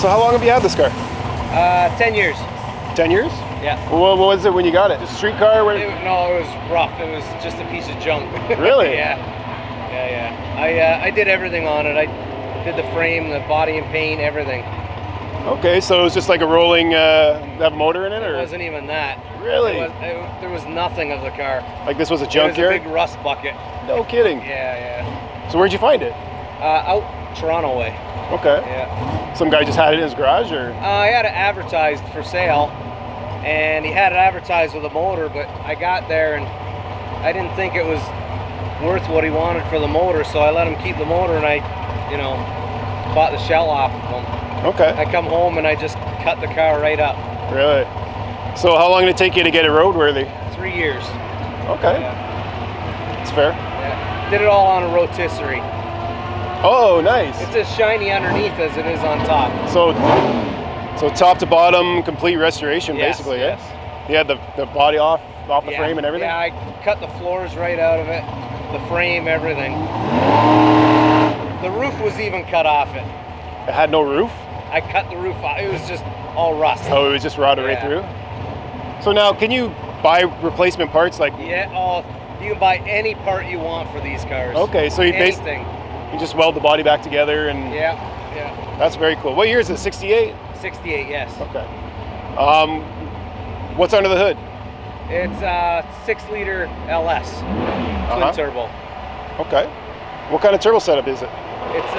So how long have you had this car? 10 years. 10 years? Yeah. What was it when you got it? Just a street car? No, it was rough. It was just a piece of junk. Really? Yeah. I did everything on it. I did the frame, the body and paint, everything. Okay, so it was just like a rolling, have a motor in it? Or? It wasn't even that. Really? There was nothing of the car. Like this was a junkyard? It was a big rust bucket. No kidding. Yeah. So where'd you find it? Out Toronto way. Okay. Yeah. Some guy just had it in his garage, or? I had it advertised for sale, and he had it advertised with a motor, but I got there and I didn't think it was worth what he wanted for the motor, so I let him keep the motor, and I, bought the shell off of him. Okay. I come home and I just cut the car right up. Really? So how long did it take you to get it roadworthy? 3 years. Okay. Yeah. That's fair. Yeah. Did it all on a rotisserie. Oh, nice. It's as shiny underneath as it is on top. So top to bottom, complete restoration, Yes, basically, yes. yeah? You had the body off the frame and everything? Yeah, I cut the floors right out of it, the frame, everything. The roof was even cut off it. It had no roof? I cut the roof off. It was just all rust. Oh, it was just rotted right through? So now, can you buy replacement parts like? Yeah, you can buy any part you want for these cars. Okay, so you anything. You just weld the body back together and. Yeah. That's very cool. What year is it? 68? 68, yes. Okay. What's under the hood? It's a 6-liter LS, twin turbo. Okay. What kind of turbo setup is it? It's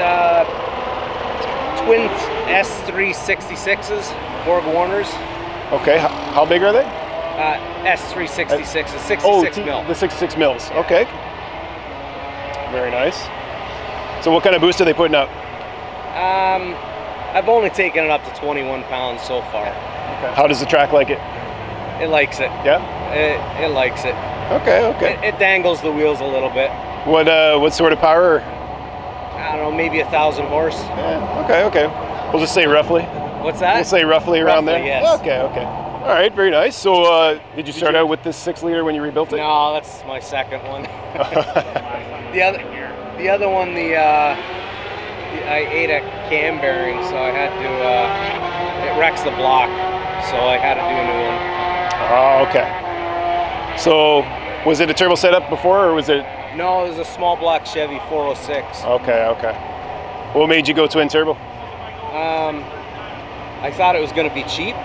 twin S366s, BorgWarners. Okay. How big are they? S366 is 66 mil. The 66 mils. Yeah. Okay. Very nice. So what kind of boost are they putting out? I've only taken it up to 21 pounds so far. Okay. How does the track like it? It likes it. Yeah? It likes it. Okay. It dangles the wheels a little bit. What sort of power? I don't know, maybe 1,000 horse. Yeah. Okay. We'll just say roughly. What's that? We'll say roughly around there? Yes. Okay. All right, very nice. So did you start out with this 6-liter when you rebuilt it? No, that's my second one. The other one, I ate a cam bearing, so I had to, it wrecks the block, so I had to do a new one. Oh, okay. So, was it a turbo setup before, or was it? No, it was a small block Chevy 406. Okay. What made you go twin turbo? I thought it was going to be cheap.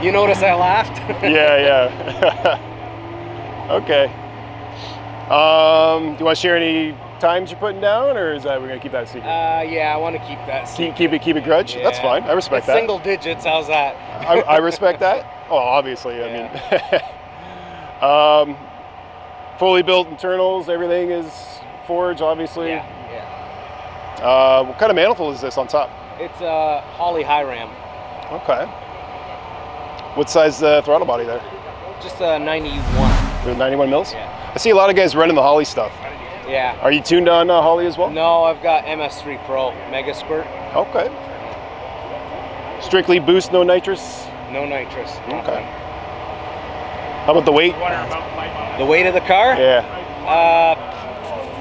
You notice I laughed? Yeah. Okay. Do you want to share any times you're putting down, or is that we're gonna keep that a secret? Yeah, I want to keep that secret. Keep it grudge. Yeah. That's fine. I respect that. Single digits. How's that? I respect that. Oh, obviously. Yeah. I mean, fully built internals. Everything is forged, obviously. Yeah. What kind of manifold is this on top? It's a Holley high ram. Okay. What size throttle body there? Just a 91. The 91 mils? Yeah. I see a lot of guys running the Holley stuff. Yeah. Are you tuned on Holley as well? No, I've got MS3 Pro Mega Squirt. Okay. Strictly boost, no nitrous? No nitrous. Okay. How about the weight? The weight of the car? Yeah.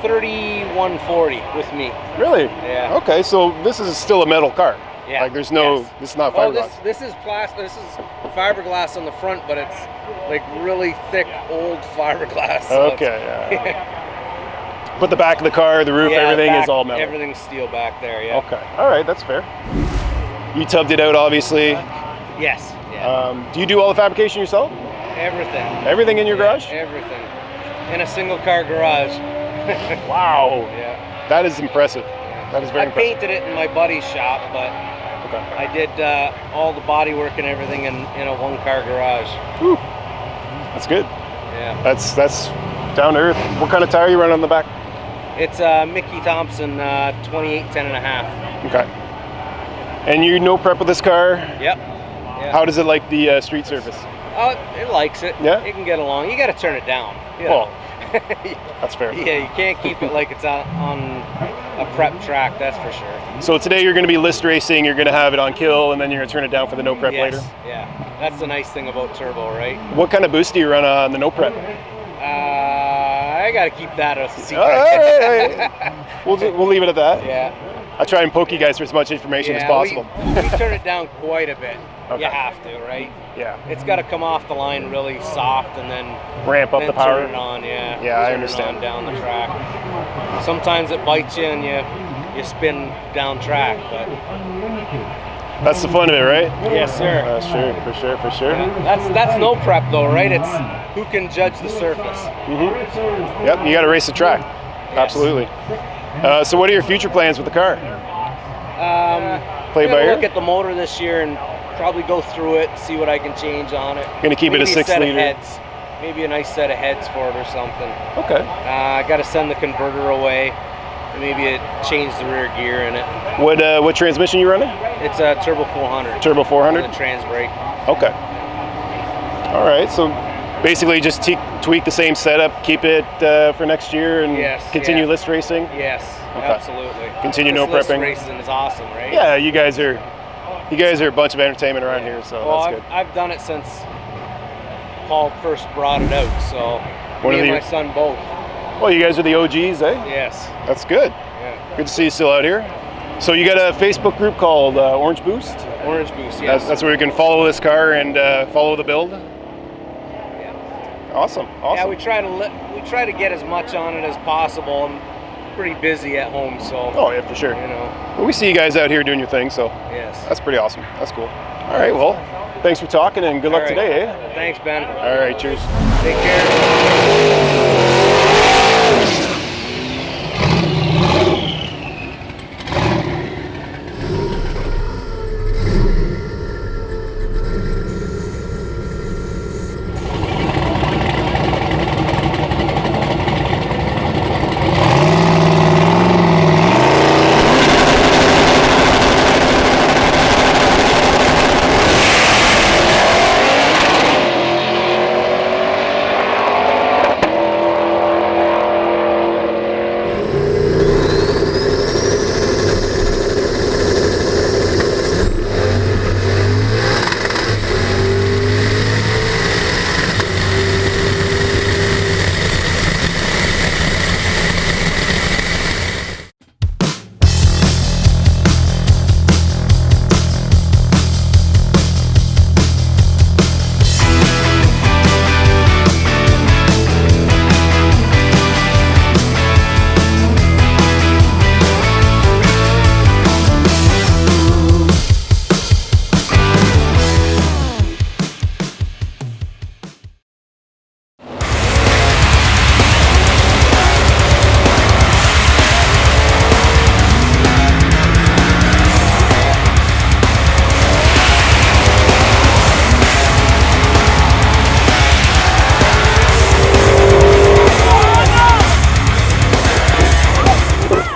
3140 with me. Really? Yeah. Okay, so this is still a metal car. Yeah. Like there's no, this is not fiberglass. This is plastic. This is fiberglass on the front, but it's like really thick old fiberglass. So okay. Yeah. But the back of the car, the roof, everything is all metal. Everything's steel back there. Yeah. Okay. All right, that's fair. You tubbed it out, obviously. Yes. Yeah. Do you do all the fabrication yourself? Everything. Everything in your garage? Everything. In a single car garage. Wow. Yeah. That is impressive. That is very impressive. I painted it in my buddy's shop, but I did all the body work and everything in a one-car garage. Whew. That's good. Yeah. That's down to earth. What kind of tire are you running on the back? It's Mickey Thompson 28 10.5. Okay. And you no prep with this car? Yep. Yeah. How does it like the street surface? It likes it. Yeah. It can get along. You got to turn it down. Well, that's fair. Yeah, you can't keep it like it's on a prep track, that's for sure. So today you're going to be list racing, you're going to have it on kill, and then you're going to turn it down for the no prep later? Yeah, that's the nice thing about turbo, right? What kind of boost do you run on the no prep? I got to keep that a secret. All right. We'll leave it at that. Yeah. I try and poke you guys for as much information as possible. We turn it down quite a bit. Okay. You have to, right? Yeah. It's got to come off the line really soft and then ramp up the power. Turn it on, yeah. Yeah, I turn understand. it on down the track. Sometimes it bites you and you spin down track, but that's the fun of it, right? Yes, sir. For sure. Yeah. That's no prep though, right? It's who can judge the surface. Mm-hmm. Yep, you got to race the track. Yes. Absolutely. So what are your future plans with the car? Play by ear? Look at the motor this year and probably go through it, see what I can change on it. Gonna keep it a 6 liter. Heads. Maybe a nice set of heads for it or something. Okay. I got to send the converter away. Maybe change the rear gear in it. What transmission you running? It's a Turbo 400. Turbo 400? The trans brake. Okay. All right, so basically just tweak the same setup, keep it for next year, and continue list racing? Yes, absolutely. Continue no list prepping? racing is awesome, right? Yeah, you guys are a bunch of entertainment around here, so that's good. I've done it since Paul first brought it out, so me and my son both. Well, you guys are the OGs, eh? Yes. That's good. Yeah. Good to see you still out here. So you got a Facebook group called Orange Boost? Orange Boost, yes. That's where you can follow this car and follow the build? Yeah. Awesome. Yeah, we try to get as much on it as possible. I'm pretty busy at home, so. Oh yeah, for sure. You know. Well, we see you guys out here doing your thing, so. Yes. That's pretty awesome. That's cool. All right, well, thanks for talking and good luck today, eh? Thanks, Ben. All right, cheers. Take care.